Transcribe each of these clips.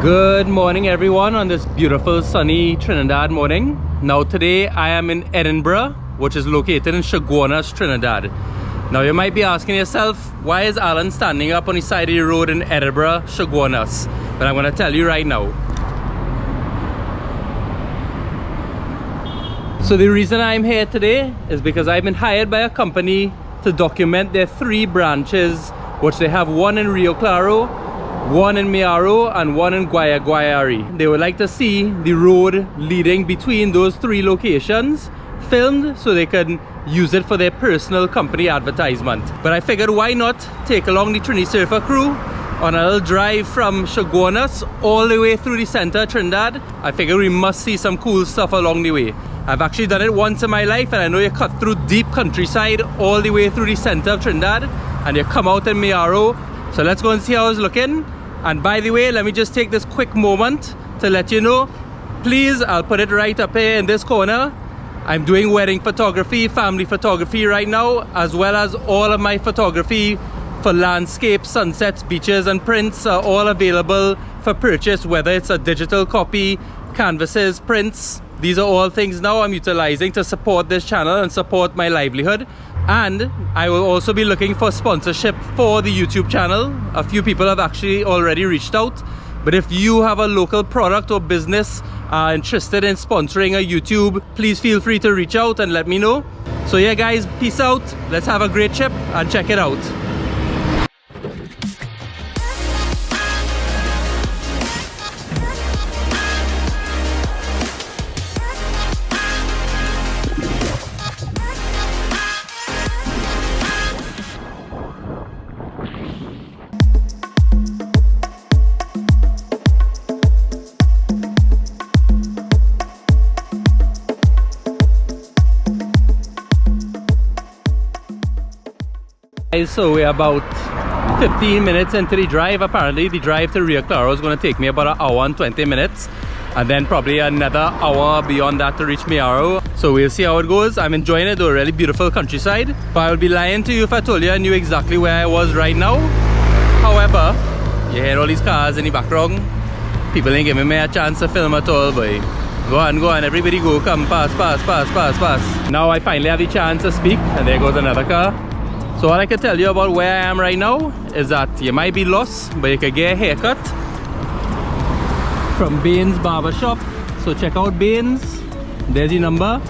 Good morning everyone on this beautiful sunny Trinidad morning. Now today I am in Edinburgh, which is located in Chaguanas, Trinidad. Now you might be asking yourself, why is Alan standing up on the side of the road in Edinburgh, Chaguanas? But I'm going to tell you right now. So the reason I'm here today is because I've been hired by a company to document their 3 branches, which they have one in Rio Claro, one in Mayaro, and one in Guayari. They would like to see the road leading between those 3 locations filmed so they can use it for their personal company advertisement. But I figured, why not take along the Trini Surfer crew on a little drive from Chaguanas all the way through the center of Trinidad. I figured we must see some cool stuff along the way. I've actually done it once in my life, and I know you cut through deep countryside all the way through the center of Trinidad and you come out in Mayaro. So let's go and see how it's looking. And by the way, let me just take this quick moment to let you know, please, I'll put it right up here in this corner. I'm doing wedding photography, family photography right now, as well as all of my photography for landscapes, sunsets, beaches and prints are all available for purchase, whether it's a digital copy, canvases, prints. These are all things now I'm utilizing to support this channel and support my livelihood. And I will also be looking for sponsorship for the YouTube channel. A few people have actually already reached out. But if you have a local product or business interested in sponsoring a YouTube, please feel free to reach out and let me know. So yeah guys, peace out. Let's have a great trip and check it out. So we're about 15 minutes into the drive. Apparently the drive to Rio Claro is going to take me about an hour and 20 minutes, and then probably another hour beyond that to reach Mayaro. So we'll see how it goes. I'm enjoying it though, really beautiful countryside. But I would be lying to you if I told you I knew exactly where I was right now. However, you hear all these cars in the background. People ain't giving me a chance to film at all, boy. Go on, everybody go, come, pass. Now I finally have the chance to speak, and there goes another car. So what I can tell you about where I am right now is that you might be lost, but you can get a haircut from Bain's Barbershop. So check out Bain's, there's the number.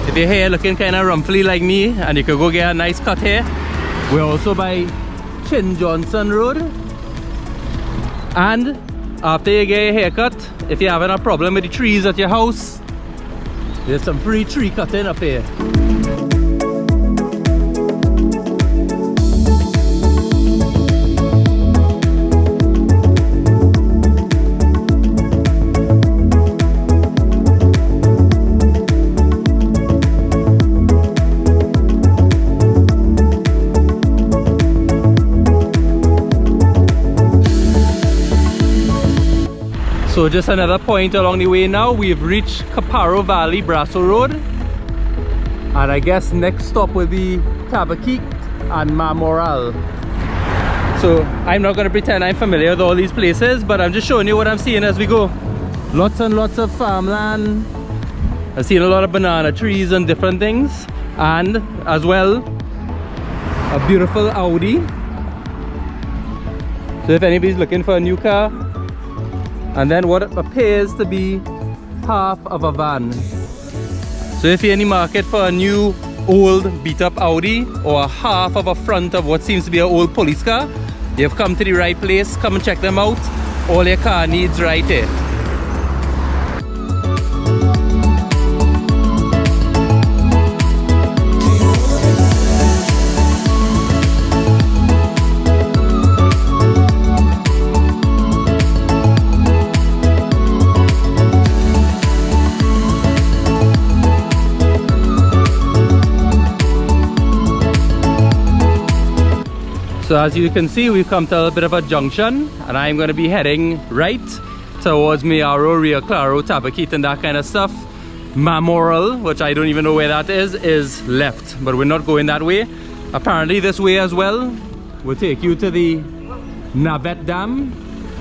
If your hair looking kind of rumply like me, and you can go get a nice cut here. We're also by Chin Johnson Road. And after you get a haircut, if you're having a problem with the trees at your house, there's some free tree cutting up here. So just another point along the way now, we've reached Caparo Valley, Brasso Road. And I guess next stop will be Tabaquite and Mamoral. So I'm not going to pretend I'm familiar with all these places, but I'm just showing you what I'm seeing as we go. Lots and lots of farmland. I've seen a lot of banana trees and different things. And as well, a beautiful Audi. So if anybody's looking for a new car, and then what appears to be half of a van. So if you're in the market for a new old beat up Audi or a half of a front of what seems to be an old police car, you've come to the right place. Come and check them out. All your car needs right here. So as you can see, we've come to a bit of a junction, and I'm going to be heading right towards Mayaro, Rio Claro, Tabaquite and that kind of stuff. Mamoral, which I don't even know where that is left, but we're not going that way. Apparently this way as well will take you to the Navet Dam,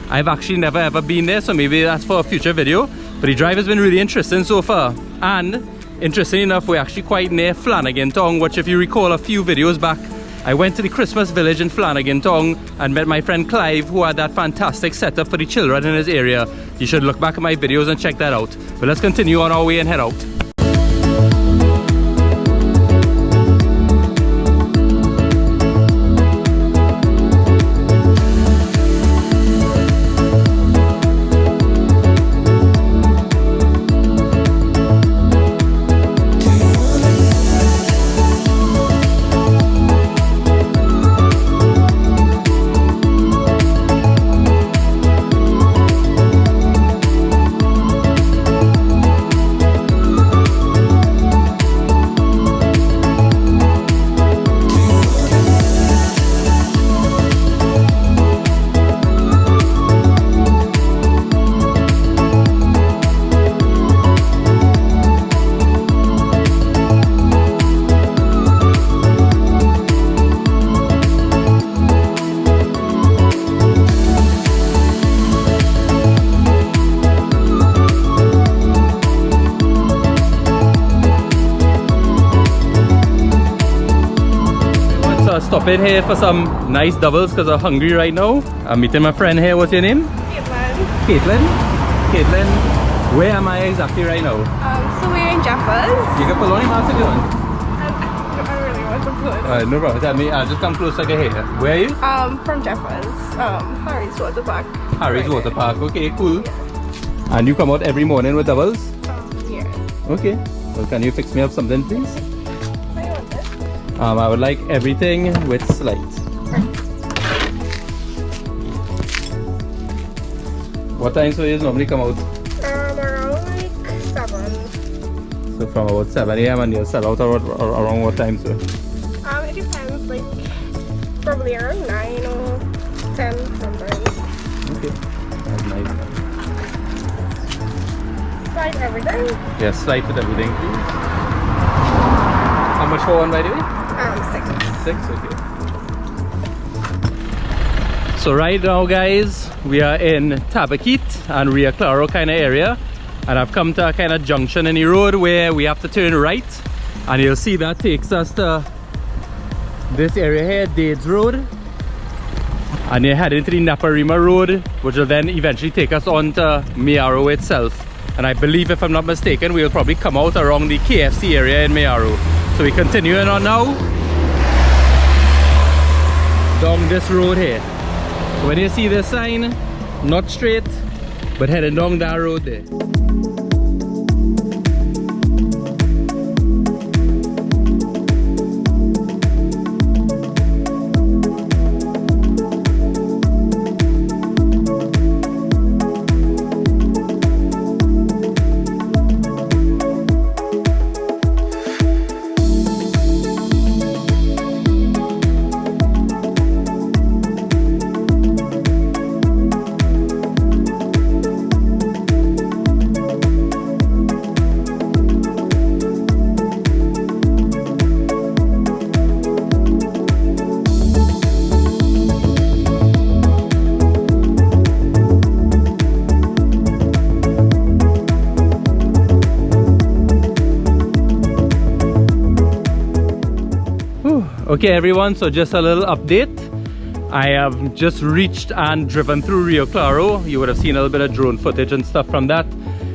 I've actually never ever been there, so maybe that's for a future video. But the drive has been really interesting so far. And interesting enough, we're actually quite near Flanagan Town, which if you recall a few videos back, I went to the Christmas village in Flanagan Town and met my friend Clive, who had that fantastic setup for the children in his area. You should look back at my videos and check that out. But let's continue on our way and head out. Stop in here for some nice doubles because I'm hungry right now. I'm meeting my friend here. What's your name? Caitlin. Caitlin, where am I exactly right now? So we're in Jeffers. You can pull on your mask if you want. I really want to pull. No problem. Tell me, I'll just come closer to here. Where are you? From Jeffers. Harry's Water Park. Harry's Water Park. Okay, cool. And you come out every morning with doubles? Yeah. Okay. Well, can you fix me up something, please? I want this. I would like everything with slight. What time so you normally come out? Around like 7. So from about 7 AM and you'll sell out around what time so? It depends, like probably around 9 or 10 sometimes. Okay, that's nice. Slide everything? Yes, slight with everything please. How much for one by the way? 6. 6, okay. So right now guys, we are in Tabaquite and Rio Claro kind of area, and I've come to a kind of junction in the road where we have to turn right, and you'll see that takes us to this area here, Dades Road, and you're heading to the Naparima Road, which will then eventually take us on to Mayaro itself. And I believe, if I'm not mistaken, we'll probably come out around the KFC area in Mayaro. So we're continuing on now down this road here. So when you see the sign, not straight, but heading down that road there. Okay everyone, so just a little update. I have just reached and driven through Rio Claro. You would have seen a little bit of drone footage and stuff from that.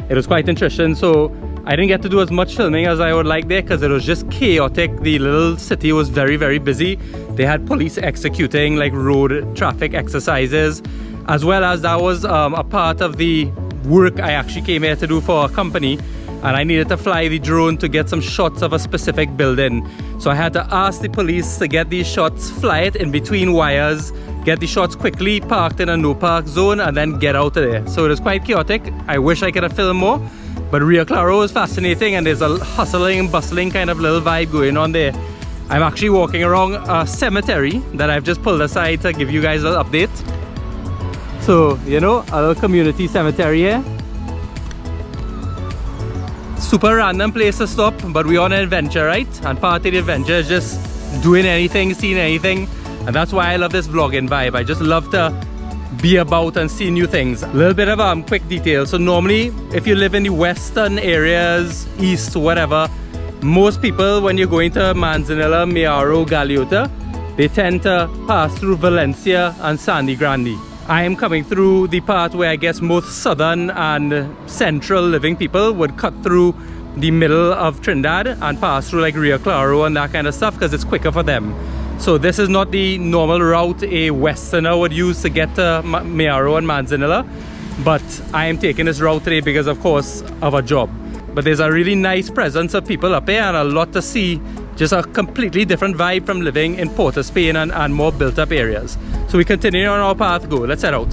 It was quite interesting. So I didn't get to do as much filming as I would like there because it was just chaotic. The little city was very, very busy. They had police executing like road traffic exercises, as well as that was a part of the work I actually came here to do for a company. And I needed to fly the drone to get some shots of a specific building. So I had to ask the police to get these shots, fly it in between wires, get the shots quickly parked in a no park zone, and then get out of there. So it was quite chaotic. I wish I could have filmed more, but Rio Claro is fascinating and there's a hustling and bustling kind of little vibe going on there. I'm actually walking around a cemetery that I've just pulled aside to give you guys a little update. So, you know, a little community cemetery here. Super random place to stop, but we're on an adventure, right? And part of the adventure is just doing anything, seeing anything. And that's why I love this vlogging vibe. I just love to be about and see new things. A little bit of quick detail. So normally, if you live in the western areas, east, whatever, most people, when you're going to Manzanilla, Mayaro, Galeota, they tend to pass through Valencia and Sandy Grande. I am coming through the part where I guess most southern and central living people would cut through the middle of Trinidad and pass through like Rio Claro and that kind of stuff because it's quicker for them. So this is not the normal route a westerner would use to get to Mayaro and Manzanilla, but I am taking this route today because of course of a job. But there's a really nice presence of people up here and a lot to see. Just a completely different vibe from living in Port of Spain and more built up areas. So we continue on our path. Go, let's head out.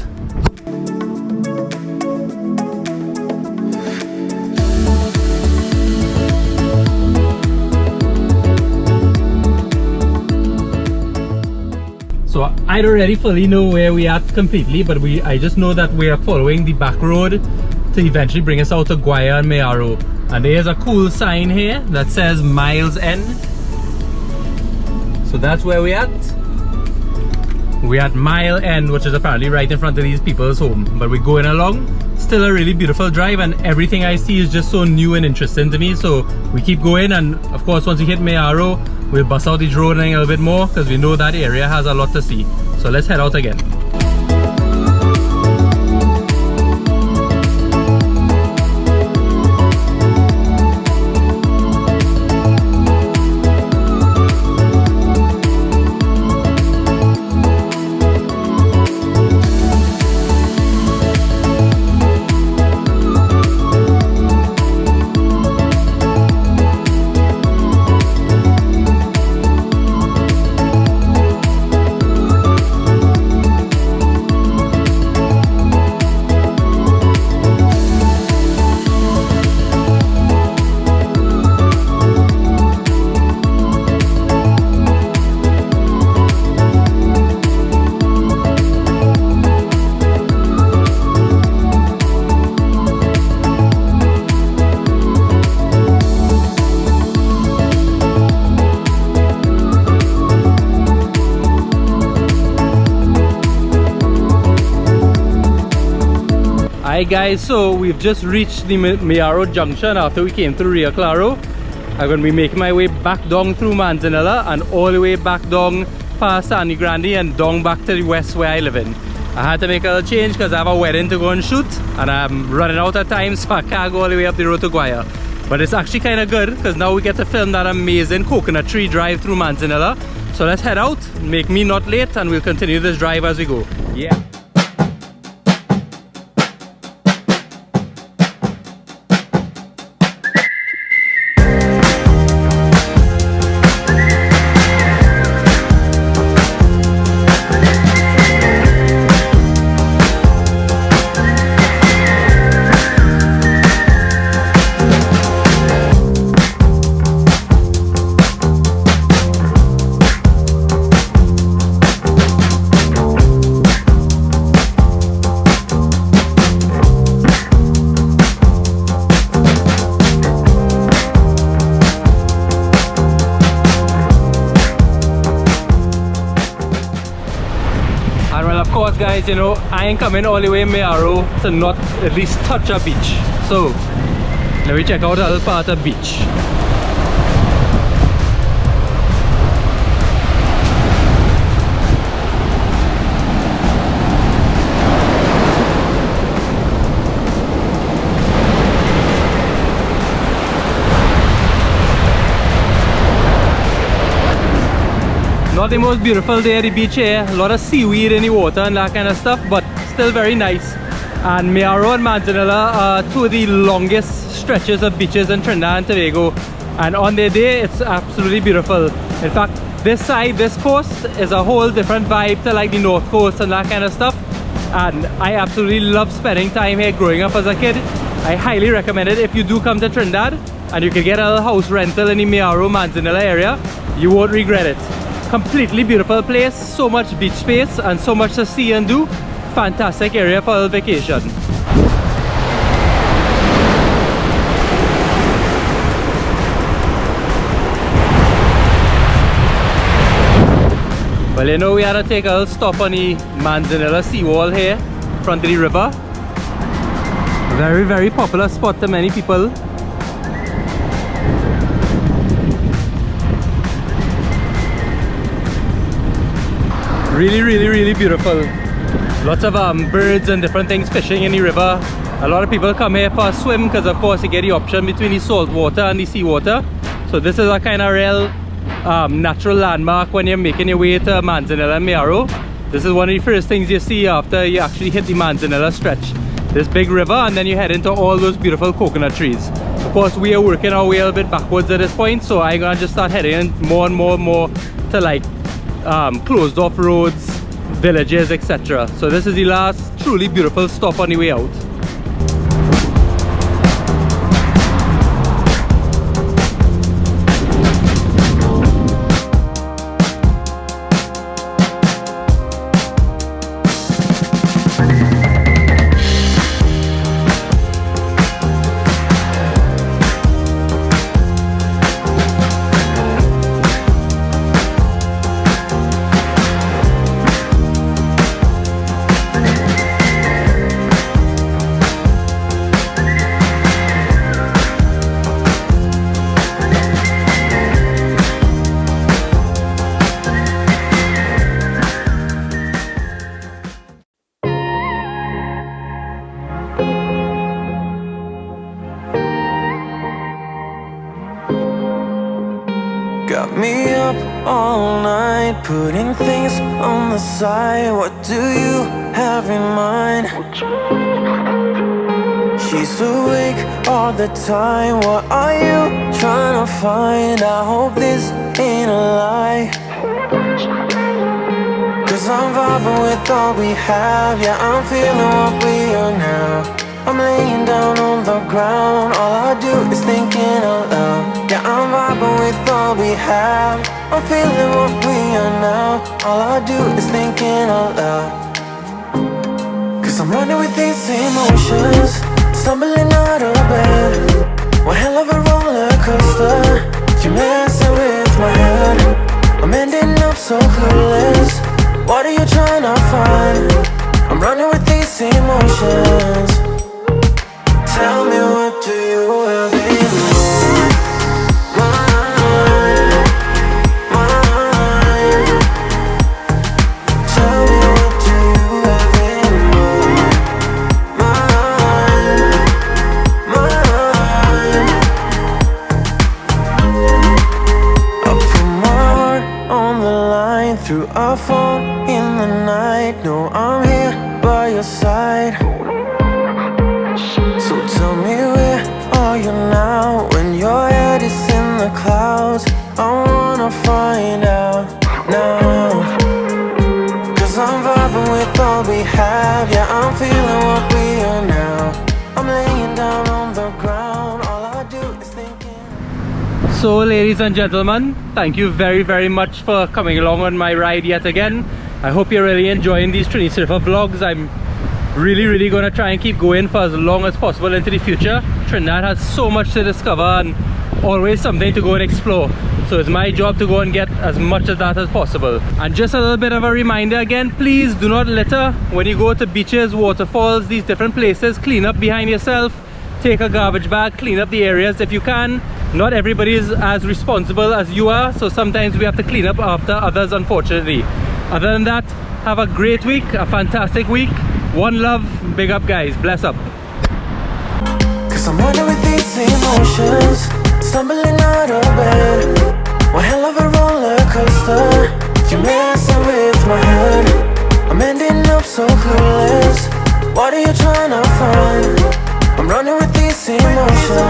So I don't really fully know where we are completely, but I just know that we are following the back road to eventually bring us out to Guaya and Mayaro. And there's a cool sign here that says Miles End. So that's where we're at. We're at Mile End, which is apparently right in front of these people's home. But we're going along. Still a really beautiful drive, and everything I see is just so new and interesting to me. So we keep going, and of course once we hit Mayaro, we'll bust out the droning a little bit more because we know that area has a lot to see. So let's head out again. Alright guys, so we've just reached the Mayaro junction after we came through Rio Claro. I'm going to be making my way back down through Manzanilla and all the way back down past Sandy Grande and down back to the west where I live in. I had to make a little change because I have a wedding to go and shoot and I'm running out of time, so I can't go all the way up the road to Guaya. But it's actually kind of good because now we get to film that amazing coconut tree drive through Manzanilla. So let's head out, make me not late, and we'll continue this drive as we go. Yeah. Guys, you know, I ain't coming all the way in Mayaro to not at least touch a beach. So let me check out a little part of beach. Not the most beautiful day at the beach here, a lot of seaweed in the water and that kind of stuff, but still very nice. And Mayaro and Manzanilla are two of the longest stretches of beaches in Trinidad and Tobago, and on their day it's absolutely beautiful. In fact, this side, this coast is a whole different vibe to like the north coast and that kind of stuff, and I absolutely love spending time here growing up as a kid. I highly recommend it if you do come to Trinidad and you can get a little house rental in the Mayaro Manzanilla area. You won't regret it. Completely beautiful place, so much beach space and so much to see and do. Fantastic area for a vacation. Well, you know, we had to take a little stop on the Manzanilla seawall here, front of the river. Very, very popular spot to many people. Really, really, really beautiful. Lots of birds and different things fishing in the river. A lot of people come here for a swim because, of course, you get the option between the salt water and the seawater. So this is a kind of real natural landmark when you're making your way to Manzanilla and Mayaro. This is one of the first things you see after you actually hit the Manzanilla stretch. This big river, and then you head into all those beautiful coconut trees. Of course, we are working our way a little bit backwards at this point, so I'm gonna just start heading more and more to like closed off roads, villages, etc. So this is the last truly beautiful stop on the way out. Got me up all night, putting things on the side. What do you have in mind? She's awake all the time. What are you trying to find? I hope this ain't a lie, 'cause I'm vibing with all we have. Yeah, I'm feeling what we are now. I'm laying down on the ground. All I do is thinking out loud. Yeah, I'm vibing with all we have. I'm feeling what we are now. All I do is thinking out loud. 'Cause I'm running with these emotions, stumbling out of bed. One hell of a roller coaster. You're messing with my head. I'm ending up so clueless. What are you trying to find? I'm running with these emotions. Tell me, what do you have in mind? Tell me, what do you have in mind? I put my heart on the line through our phone in the night. No, I'm here by your side. So tell me, where are you now? When your head is in the clouds, I wanna find out now. 'Cause I'm vibing with all we have. Yeah, I'm feeling what we are now. I'm laying down on the ground. All I do is thinking. So, ladies and gentlemen, thank you very, very much for coming along on my ride yet again. I hope you're really enjoying these Trini Surfer vlogs. I'm really gonna try and keep going for as long as possible into the future. Trinidad has so much to discover and always something to go and explore, so it's my job to go and get as much of that as possible. And just a little bit of a reminder again, please do not litter when you go to beaches, waterfalls, these different places. Clean up behind yourself, take a garbage bag, clean up the areas if you can. Not everybody is as responsible as you are, so sometimes we have to clean up after others, unfortunately. Other than that, have a great week, a fantastic week. One love, big up guys, bless up. 'Cause I'm running with these emotions, stumbling out of bed. One hell of a roller coaster. You're messing with my head. I'm ending up so clueless. What are you trying to find? I'm running with these emotions.